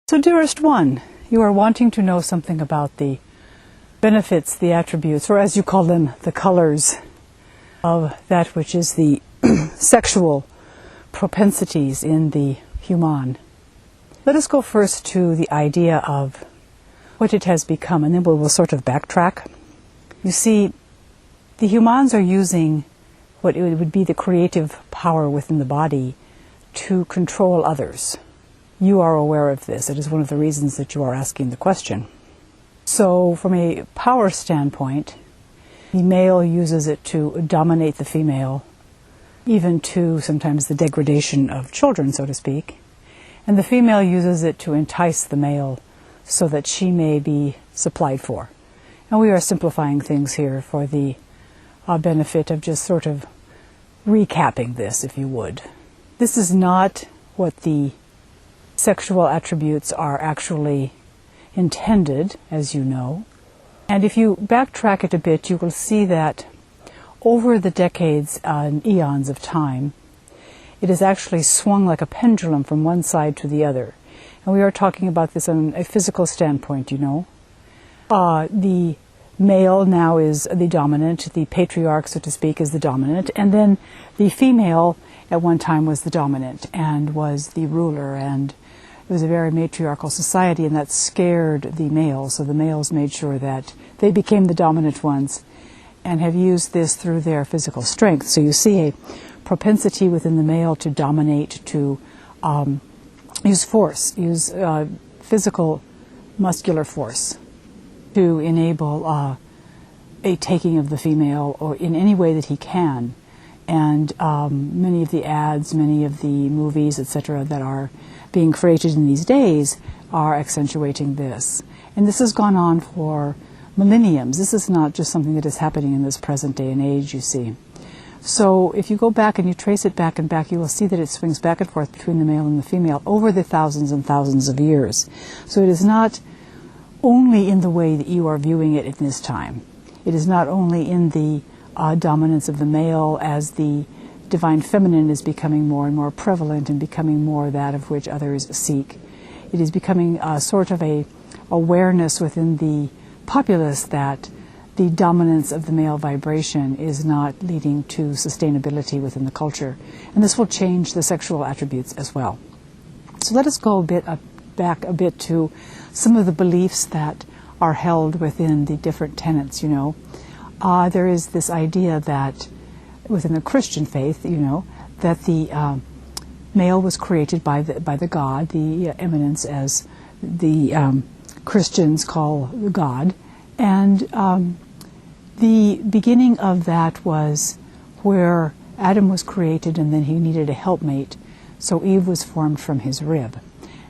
So, dearest one, you are wanting to know something about the benefits, the attributes, or as you call them, the colors of that which is the sexual propensities in the human. Let us go first to the idea of what it has become, and then we'll sort of backtrack. You see, the humans are using what it would be the creative power within the body to control others. You are aware of this. It is one of the reasons that you are asking the question. So, from a power standpoint, the male uses it to dominate the female, even to sometimes the degradation of children, so to speak. And the female uses it to entice the male so that she may be supplied for. And we are simplifying things here for the benefit of just sort of recapping this, if you would. This is not what the sexual attributes are actually intended, as you know. And if you backtrack it a bit, you will see that over the decades and eons of time, it has actually swung like a pendulum from one side to the other. And we are talking about this on a physical standpoint, you know. The male now is the dominant, the patriarch, so to speak, is the dominant, and then the female at one time was the dominant and was the ruler, and it was a very matriarchal society, and that scared the males, so the males made sure that they became the dominant ones and have used this through their physical strength. So you see a propensity within the male to dominate, to use force, use physical, muscular force to enable a taking of the female or in any way that he can. And many of the ads, many of the movies, etc., that are being created in these days are accentuating this. And this has gone on for millenniums. This is not just something that is happening in this present day and age, you see. So if you go back and you trace it back and back, you will see that it swings back and forth between the male and the female over the thousands and thousands of years. So it is not only in the way that you are viewing it in this time. It is not only in the dominance of the male as the divine feminine is becoming more and more prevalent and becoming more that of which others seek. It is becoming sort of a awareness within the populace that the dominance of the male vibration is not leading to sustainability within the culture. And this will change the sexual attributes as well. So let us go back a bit to some of the beliefs that are held within the different tenets, you know. There is this idea that within the Christian faith, you know, that the male was created by the God, the eminence, as the Christians call God, and the beginning of that was where Adam was created, and then he needed a helpmate, so Eve was formed from his rib,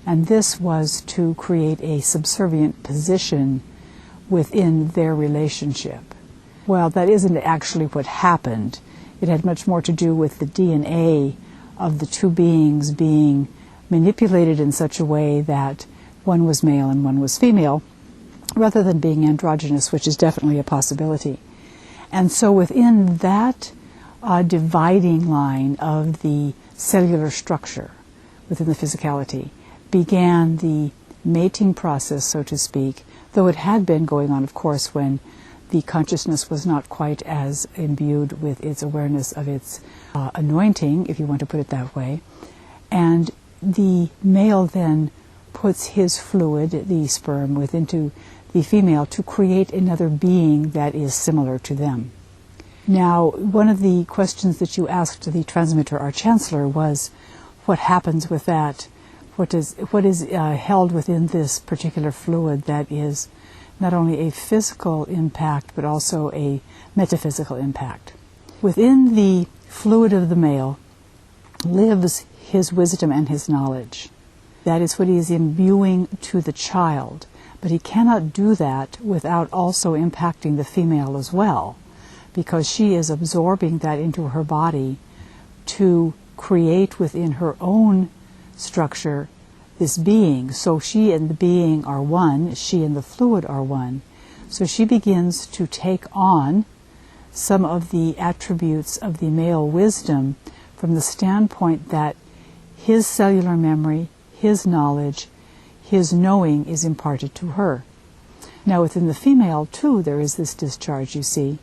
and this was to create a subservient position within their relationship. Well, that isn't actually what happened. It had much more to do with the DNA of the two beings being manipulated in such a way that one was male and one was female, rather than being androgynous, which is definitely a possibility. And so within that dividing line of the cellular structure within the physicality began the mating process, so to speak, though it had been going on, of course, when the consciousness was not quite as imbued with its awareness of its anointing, if you want to put it that way. And the male then puts his fluid, the sperm, into the female to create another being that is similar to them. Now, one of the questions that you asked the transmitter, our chancellor, was what happens with that? What is held within this particular fluid that is not only a physical impact, but also a metaphysical impact. Within the fluid of the male lives his wisdom and his knowledge. That is what he is imbuing to the child. But he cannot do that without also impacting the female as well, because she is absorbing that into her body to create within her own structure this being. So she and the being are one, she and the fluid are one. So she begins to take on some of the attributes of the male wisdom from the standpoint that his cellular memory, his knowledge, his knowing is imparted to her. Now within the female too there is this discharge, you see,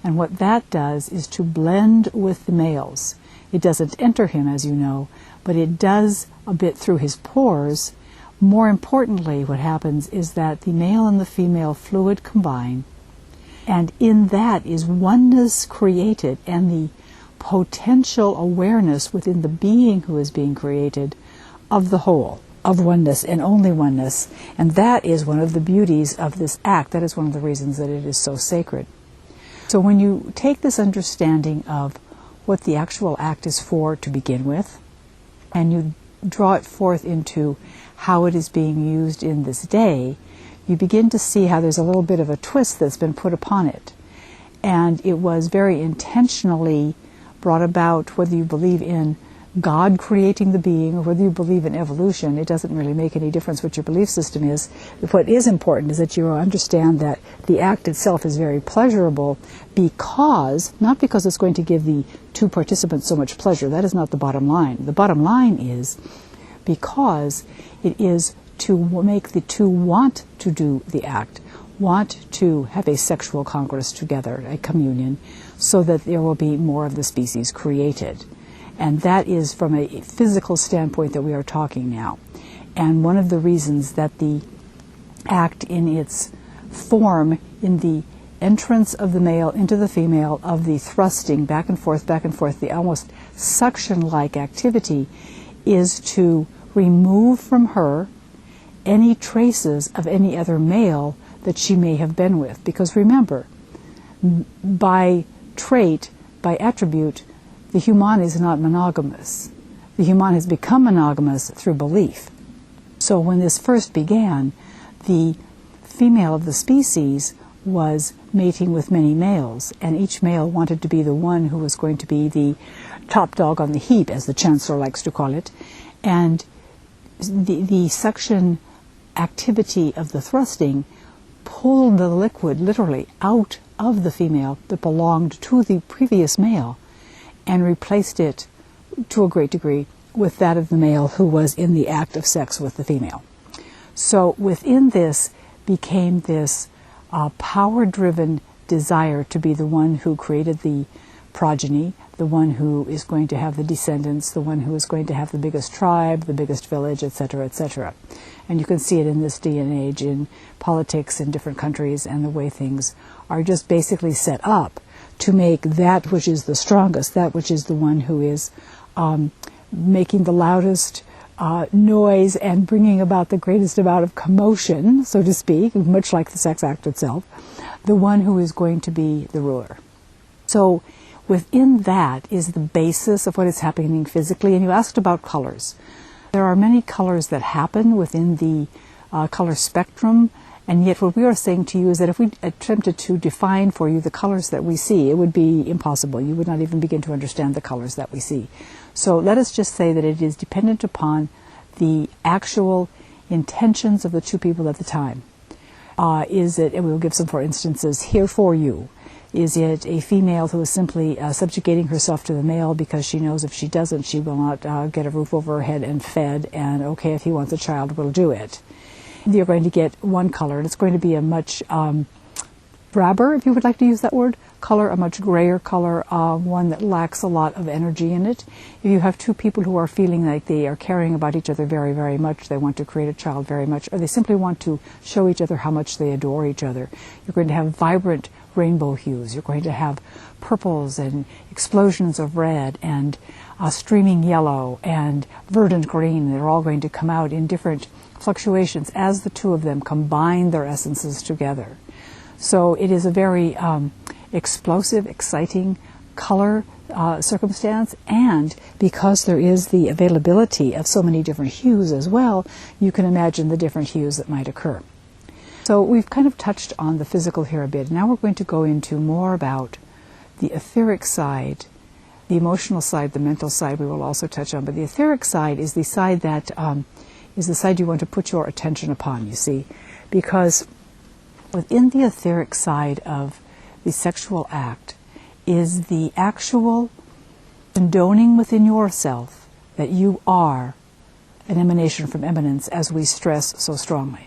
and what that does is to blend with the males. It doesn't enter him, as you know, but it does a bit through his pores. More importantly, what happens is that the male and the female fluid combine, and in that is oneness created, and the potential awareness within the being who is being created of the whole, of oneness and only oneness. And that is one of the beauties of this act. That is one of the reasons that it is so sacred. So when you take this understanding of what the actual act is for to begin with, and you draw it forth into how it is being used in this day, you begin to see how there's a little bit of a twist that's been put upon it. And it was very intentionally brought about, whether you believe in God creating the being or whether you believe in evolution. It doesn't really make any difference what your belief system is. What is important is that you understand that the act itself is very pleasurable because, not because it's going to give the two participants so much pleasure. That is not the bottom line. The bottom line is because it is to make the two want to do the act, want to have a sexual congress together, a communion, so that there will be more of the species created. And that is from a physical standpoint that we are talking now. And one of the reasons that the act in its form, in the entrance of the male into the female, of the thrusting back and forth, the almost suction-like activity, is to remove from her any traces of any other male that she may have been with. Because remember, by trait, by attribute, the human is not monogamous. The human has become monogamous through belief. So when this first began, the female of the species was mating with many males, and each male wanted to be the one who was going to be the top dog on the heap, as the Chancellor likes to call it. And the suction activity of the thrusting pulled the liquid literally out of the female that belonged to the previous male and replaced it to a great degree with that of the male who was in the act of sex with the female. So within this became this power-driven desire to be the one who created the progeny, the one who is going to have the descendants, the one who is going to have the biggest tribe, the biggest village, etc., etc. And you can see it in this day and age in politics in different countries, and the way things are just basically set up to make that which is the strongest, that which is the one who is making the loudest noise and bringing about the greatest amount of commotion, so to speak, much like the sex act itself, the one who is going to be the ruler. So within that is the basis of what is happening physically. And you asked about colors. There are many colors that happen within the color spectrum, and yet what we are saying to you is that if we attempted to define for you the colors that we see, it would be impossible. You would not even begin to understand the colors that we see. So let us just say that it is dependent upon the actual intentions of the two people at the time. Is it, and we'll give some for instances here for you, is it a female who is simply subjugating herself to the male because she knows if she doesn't, she will not get a roof over her head and fed, and okay, if he wants a child, we'll do it. You're going to get one color, and it's going to be a much drabber, if you would like to use that word, color, a much grayer color, one that lacks a lot of energy in it. If you have two people who are feeling like they are caring about each other very, very much, they want to create a child very much, or they simply want to show each other how much they adore each other, you're going to have vibrant rainbow hues. You're going to have purples and explosions of red and streaming yellow and verdant green. They're all going to come out in different fluctuations as the two of them combine their essences together. So it is a very explosive, exciting color circumstance, and because there is the availability of so many different hues as well, you can imagine the different hues that might occur. So we've kind of touched on the physical here a bit. Now we're going to go into more about the etheric side, the emotional side, the mental side we will also touch on. But the etheric side is the side that is the side you want to put your attention upon, you see. Because within the etheric side of the sexual act is the actual condoning within yourself that you are an emanation from eminence as we stress so strongly.